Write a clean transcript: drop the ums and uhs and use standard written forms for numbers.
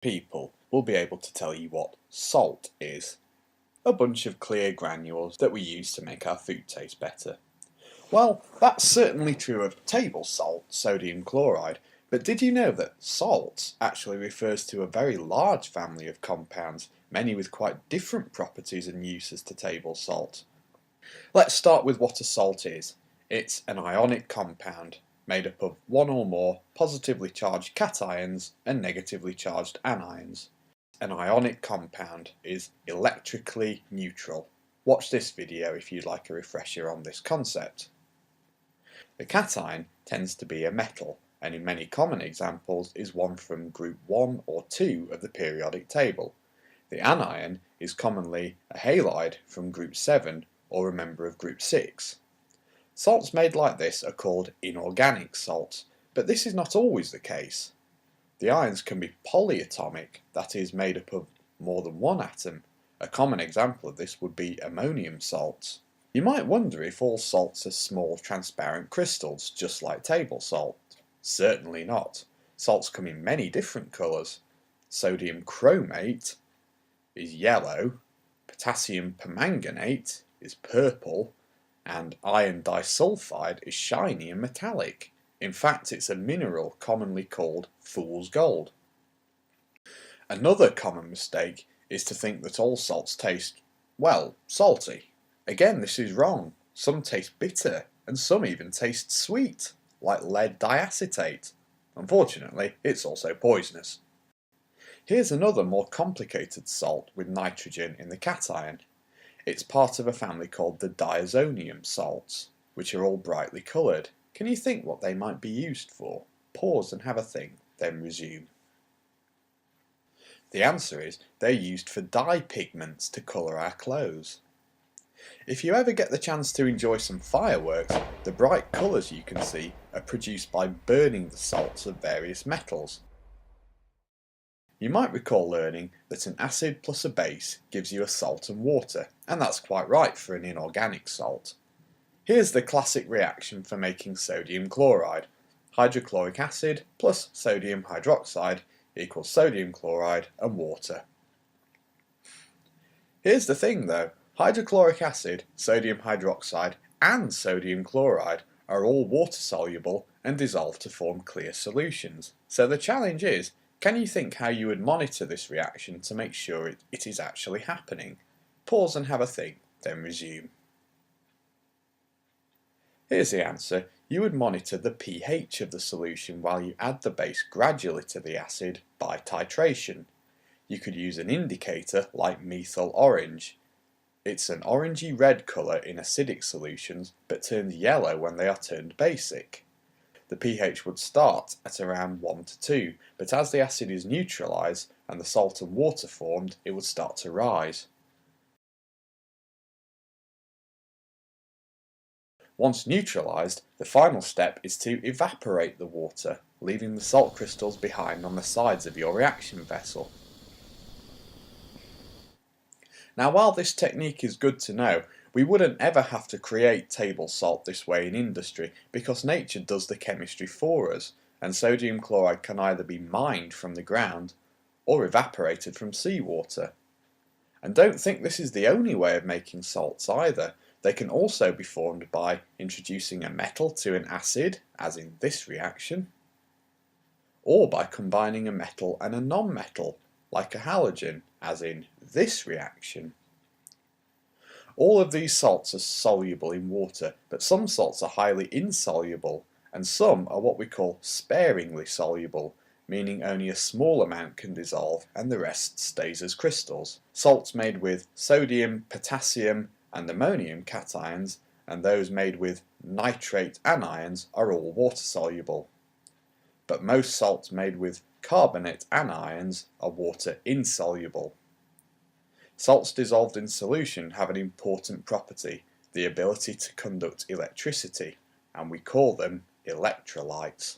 people will be able to tell you what salt is. A bunch of clear granules that we use to make our food taste better. Well, that's certainly true of table salt, sodium chloride, but did you know that salt actually refers to a very large family of compounds, many with quite different properties and uses to table salt? Let's start with what a salt is. It's an ionic compound made up of one or more positively charged cations and negatively charged anions. An ionic compound is electrically neutral. Watch this video if you'd like a refresher on this concept. The cation tends to be a metal, and in many common examples is one from group 1 or 2 of the periodic table. The anion is commonly a halide from group 7 or a member of group 6. Salts made like this are called inorganic salts, but this is not always the case. The ions can be polyatomic, that is, made up of more than one atom. A common example of this would be ammonium salts. You might wonder if all salts are small transparent crystals, just like table salt. Certainly not. Salts come in many different colours. Sodium chromate is yellow, potassium permanganate is purple, and iron disulfide is shiny and metallic. In fact, it's a mineral commonly called fool's gold. Another common mistake is to think that all salts taste, well, salty. Again, this is wrong. Some taste bitter, and some even taste sweet, like lead diacetate. Unfortunately, it's also poisonous. Here's another more complicated salt with nitrogen in the cation. It's part of a family called the diazonium salts, which are all brightly coloured. Can you think what they might be used for? Pause and have a think, then resume. The answer is they're used for dye pigments to colour our clothes. If you ever get the chance to enjoy some fireworks, the bright colours you can see are produced by burning the salts of various metals. You might recall learning that an acid plus a base gives you a salt and water, and that's quite right for an inorganic salt. Here's the classic reaction for making sodium chloride. Hydrochloric acid plus sodium hydroxide equals sodium chloride and water. Here's the thing though, hydrochloric acid, sodium hydroxide and sodium chloride are all water soluble and dissolve to form clear solutions. So the challenge is, can you think how you would monitor this reaction to make sure it is actually happening? Pause and have a think, then resume. Here's the answer. You would monitor the pH of the solution while you add the base gradually to the acid by titration. You could use an indicator like methyl orange. It's an orangey red colour in acidic solutions but turns yellow when they are turned basic. The pH would start at around 1 to 2, but as the acid is neutralised and the salt and water formed, it would start to rise. Once neutralised, the final step is to evaporate the water, leaving the salt crystals behind on the sides of your reaction vessel. Now, while this technique is good to know, we wouldn't ever have to create table salt this way in industry because nature does the chemistry for us, and sodium chloride can either be mined from the ground or evaporated from seawater. And don't think this is the only way of making salts either. They can also be formed by introducing a metal to an acid, as in this reaction, or by combining a metal and a non-metal, like a halogen, as in this reaction. All of these salts are soluble in water, but some salts are highly insoluble, and some are what we call sparingly soluble, meaning only a small amount can dissolve and the rest stays as crystals. Salts made with sodium, potassium, and ammonium cations, and those made with nitrate anions are all water soluble. But most salts made with carbonate anions are water insoluble. Salts dissolved in solution have an important property, the ability to conduct electricity, and we call them electrolytes.